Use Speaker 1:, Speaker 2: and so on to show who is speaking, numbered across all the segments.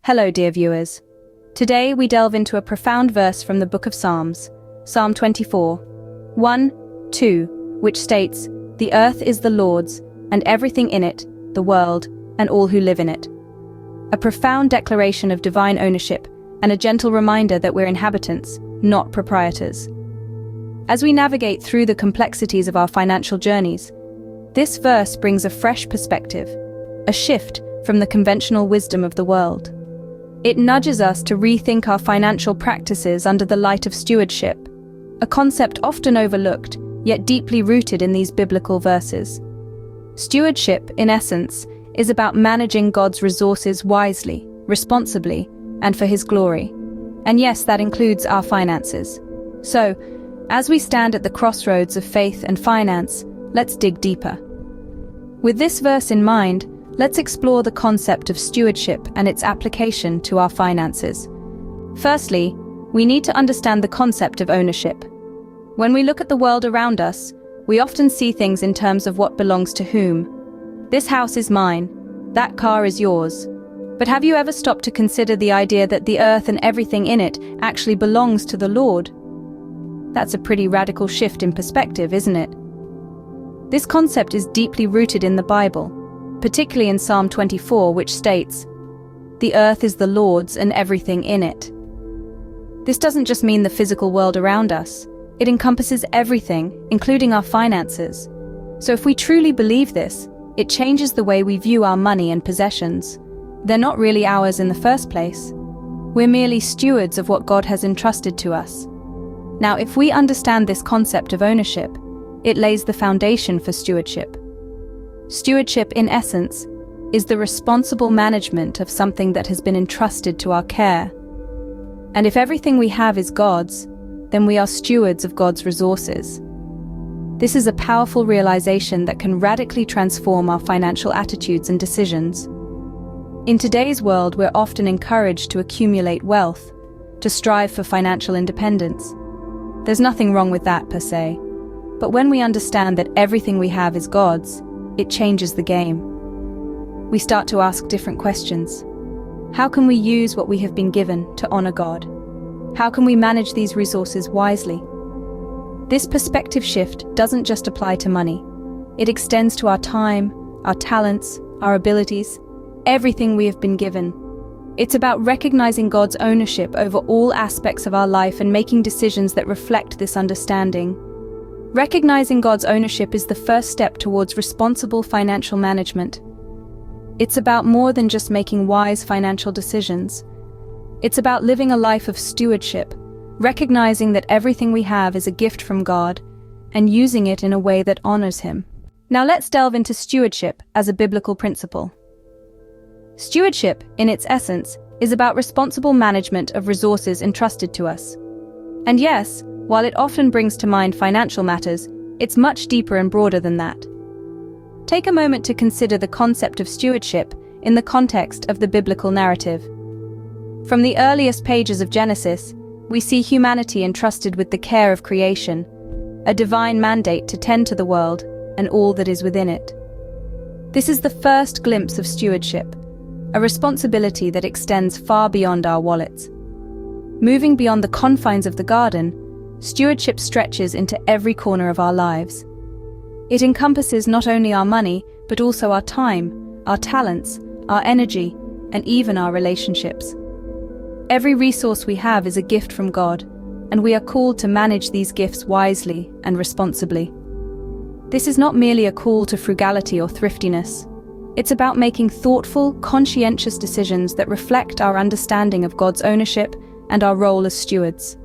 Speaker 1: Hello, dear viewers. Today we delve into a profound verse from the book of Psalms, Psalm 24, 1-2, which states, "The earth is the Lord's, and everything in it, the world, and all who live in it." A profound declaration of divine ownership and a gentle reminder that we're inhabitants, not proprietors. As we navigate through the complexities of our financial journeys, this verse brings a fresh perspective, a shift from the conventional wisdom of the world. It nudges us to rethink our financial practices under the light of stewardship, a concept often overlooked, yet deeply rooted in these biblical verses. Stewardship, in essence, is about managing God's resources wisely, responsibly, and for His glory. And yes, that includes our finances. So, as we stand at the crossroads of faith and finance, let's dig deeper. With this verse in mind, let's explore the concept of stewardship and its application to our finances. Firstly, we need to understand the concept of ownership. When we look at the world around us, we often see things in terms of what belongs to whom. This house is mine, that car is yours. But have you ever stopped to consider the idea that the earth and everything in it actually belongs to the Lord? That's a pretty radical shift in perspective, isn't it? This concept is deeply rooted in the Bible, particularly in Psalm 24, which states, "The earth is the Lord's and everything in it." This doesn't just mean the physical world around us. It encompasses everything, including our finances. So if we truly believe this, it changes the way we view our money and possessions. They're not really ours in the first place. We're merely stewards of what God has entrusted to us. Now, if we understand this concept of ownership, it lays the foundation for stewardship. Stewardship, in essence, is the responsible management of something that has been entrusted to our care. And if everything we have is God's, then we are stewards of God's resources. This is a powerful realization that can radically transform our financial attitudes and decisions. In today's world, we're often encouraged to accumulate wealth, to strive for financial independence. There's nothing wrong with that per se. But when we understand that everything we have is God's, it changes the game. We start to ask different questions. How can we use what we have been given to honor God? How can we manage these resources wisely? This perspective shift doesn't just apply to money. It extends to our time, our talents, our abilities, everything we have been given. It's about recognizing God's ownership over all aspects of our life and making decisions that reflect this understanding. Recognizing God's ownership is the first step towards responsible financial management. It's about more than just making wise financial decisions. It's about living a life of stewardship, recognizing that everything we have is a gift from God, and using it in a way that honors Him. Now let's delve into stewardship as a biblical principle. Stewardship, in its essence, is about responsible management of resources entrusted to us. And yes, while it often brings to mind financial matters, it's much deeper and broader than that. Take a moment to consider the concept of stewardship in the context of the biblical narrative. From the earliest pages of Genesis, we see humanity entrusted with the care of creation, a divine mandate to tend to the world and all that is within it. This is the first glimpse of stewardship, a responsibility that extends far beyond our wallets. Moving beyond the confines of the garden, stewardship stretches into every corner of our lives. It encompasses not only our money, but also our time, our talents, our energy, and even our relationships. Every resource we have is a gift from God, and we are called to manage these gifts wisely and responsibly. This is not merely a call to frugality or thriftiness. It's about making thoughtful, conscientious decisions that reflect our understanding of God's ownership and our role as stewards.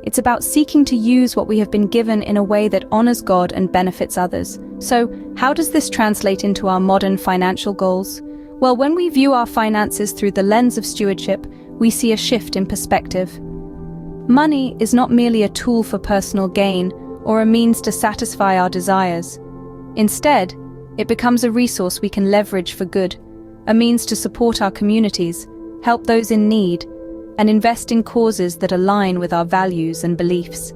Speaker 1: It's about seeking to use what we have been given in a way that honors God and benefits others. So, how does this translate into our modern financial goals? Well, when we view our finances through the lens of stewardship, we see a shift in perspective. Money is not merely a tool for personal gain or a means to satisfy our desires. Instead, it becomes a resource we can leverage for good, a means to support our communities, help those in need, and invest in causes that align with our values and beliefs.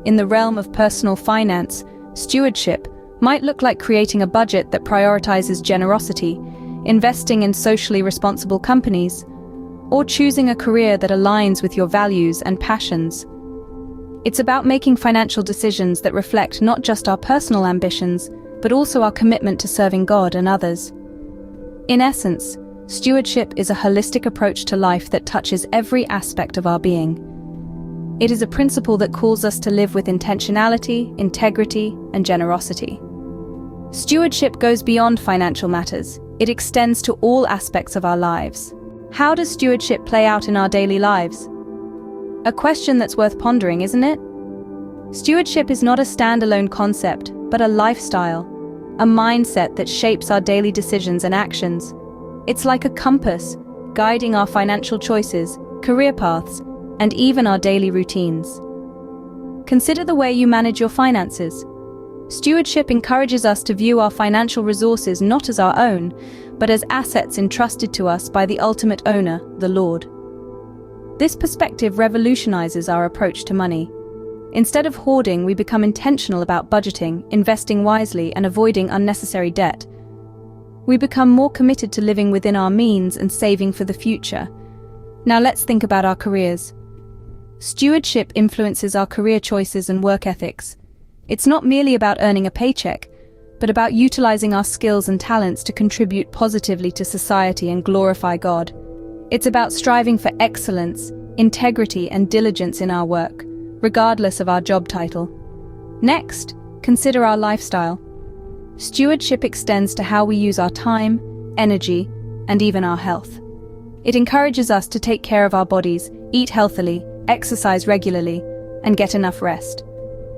Speaker 1: In the realm of personal finance, stewardship might look like creating a budget that prioritizes generosity, investing in socially responsible companies, or choosing a career that aligns with your values and passions. It's about making financial decisions that reflect not just our personal ambitions, but also our commitment to serving God and others. In essence, stewardship is a holistic approach to life that touches every aspect of our being. It is a principle that calls us to live with intentionality, integrity, and generosity. Stewardship goes beyond financial matters. It extends to all aspects of our lives. How does stewardship play out in our daily lives? A question that's worth pondering, isn't it? Stewardship is not a standalone concept, but a lifestyle, a mindset that shapes our daily decisions and actions. It's like a compass, guiding our financial choices, career paths, and even our daily routines. Consider the way you manage your finances. Stewardship encourages us to view our financial resources not as our own, but as assets entrusted to us by the ultimate owner, the Lord. This perspective revolutionizes our approach to money. Instead of hoarding, we become intentional about budgeting, investing wisely, and avoiding unnecessary debt. We become more committed to living within our means and saving for the future. Now let's think about our careers. Stewardship influences our career choices and work ethics. It's not merely about earning a paycheck, but about utilizing our skills and talents to contribute positively to society and glorify God. It's about striving for excellence, integrity, and diligence in our work, regardless of our job title. Next, consider our lifestyle. Stewardship extends to how we use our time, energy, and even our health. It encourages us to take care of our bodies, eat healthily, exercise regularly, and get enough rest.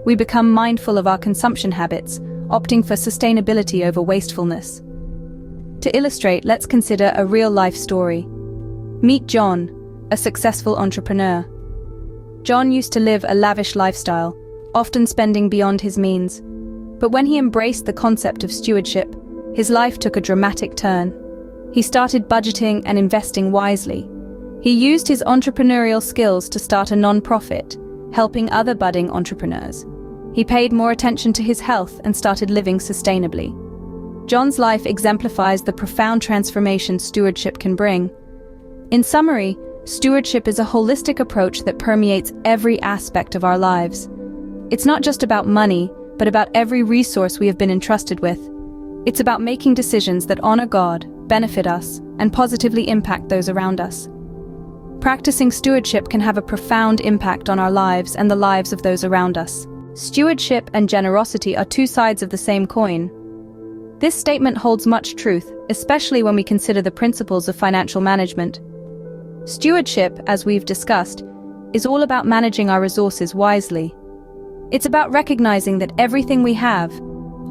Speaker 1: We become mindful of our consumption habits, opting for sustainability over wastefulness. To illustrate, let's consider a real-life story. Meet John, a successful entrepreneur. John used to live a lavish lifestyle, often spending beyond his means. But when he embraced the concept of stewardship, his life took a dramatic turn. He started budgeting and investing wisely. He used his entrepreneurial skills to start a non-profit, helping other budding entrepreneurs. He paid more attention to his health and started living sustainably. John's life exemplifies the profound transformation stewardship can bring. In summary, stewardship is a holistic approach that permeates every aspect of our lives. It's not just about money, but about every resource we have been entrusted with. It's about making decisions that honor God, benefit us, and positively impact those around us. Practicing stewardship can have a profound impact on our lives and the lives of those around us. Stewardship and generosity are two sides of the same coin. This statement holds much truth, especially when we consider the principles of financial management. Stewardship, as we've discussed, is all about managing our resources wisely. It's about recognizing that everything we have,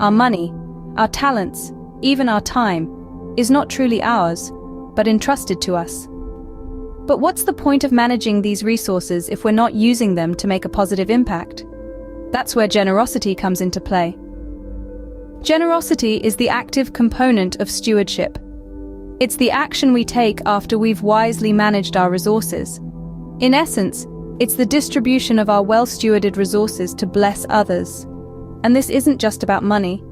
Speaker 1: our money, our talents, even our time, is not truly ours, but entrusted to us. But what's the point of managing these resources if we're not using them to make a positive impact? That's where generosity comes into play. Generosity is the active component of stewardship. It's the action we take after we've wisely managed our resources. In essence, it's the distribution of our well-stewarded resources to bless others. And this isn't just about money.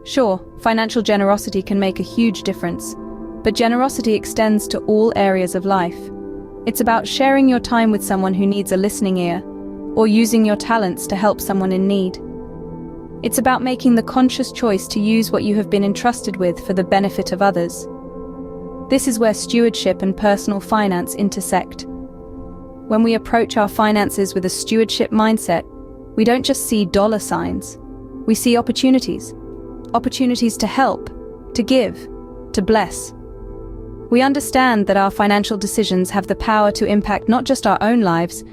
Speaker 1: Sure, financial generosity can make a huge difference, but generosity extends to all areas of life. It's about sharing your time with someone who needs a listening ear, or using your talents to help someone in need. It's about making the conscious choice to use what you have been entrusted with for the benefit of others. This is where stewardship and personal finance intersect. When we approach our finances with a stewardship mindset, we don't just see dollar signs. We see opportunities. Opportunities to help, to give, to bless. We understand that our financial decisions have the power to impact not just our own lives,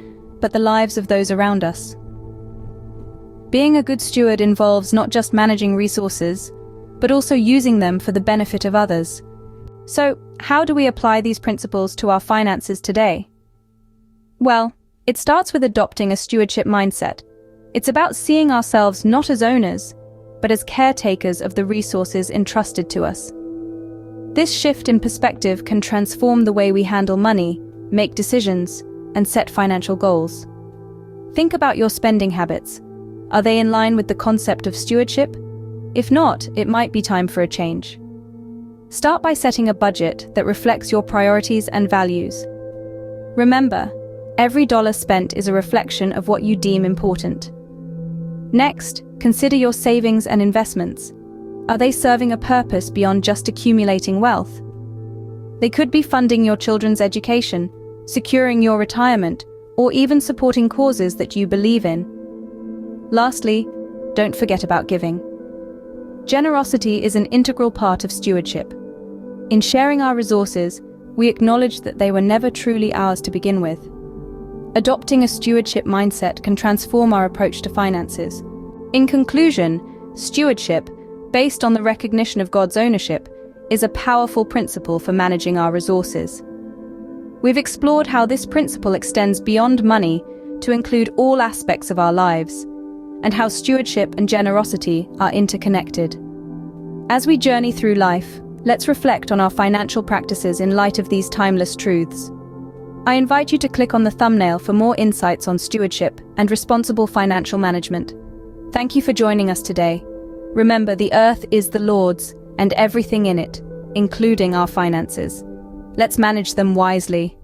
Speaker 1: but the lives of those around us. Being a good steward involves not just managing resources, but also using them for the benefit of others. So, how do we apply these principles to our finances today? Well, it starts with adopting a stewardship mindset. It's about seeing ourselves not as owners, but as caretakers of the resources entrusted to us. This shift in perspective can transform the way we handle money, make decisions, and set financial goals. Think about your spending habits. Are they in line with the concept of stewardship? If not, it might be time for a change. Start by setting a budget that reflects your priorities and values. Remember, every dollar spent is a reflection of what you deem important. Next, consider your savings and investments. Are they serving a purpose beyond just accumulating wealth? They could be funding your children's education, securing your retirement, or even supporting causes that you believe in. Lastly, don't forget about giving. Generosity is an integral part of stewardship. In sharing our resources, we acknowledge that they were never truly ours to begin with. Adopting a stewardship mindset can transform our approach to finances. In conclusion, stewardship, based on the recognition of God's ownership, is a powerful principle for managing our resources. We've explored how this principle extends beyond money to include all aspects of our lives, and how stewardship and generosity are interconnected. As we journey through life, let's reflect on our financial practices in light of these timeless truths. I invite you to click on the thumbnail for more insights on stewardship and responsible financial management. Thank you for joining us today. Remember, the earth is the Lord's and everything in it, including our finances. Let's manage them wisely.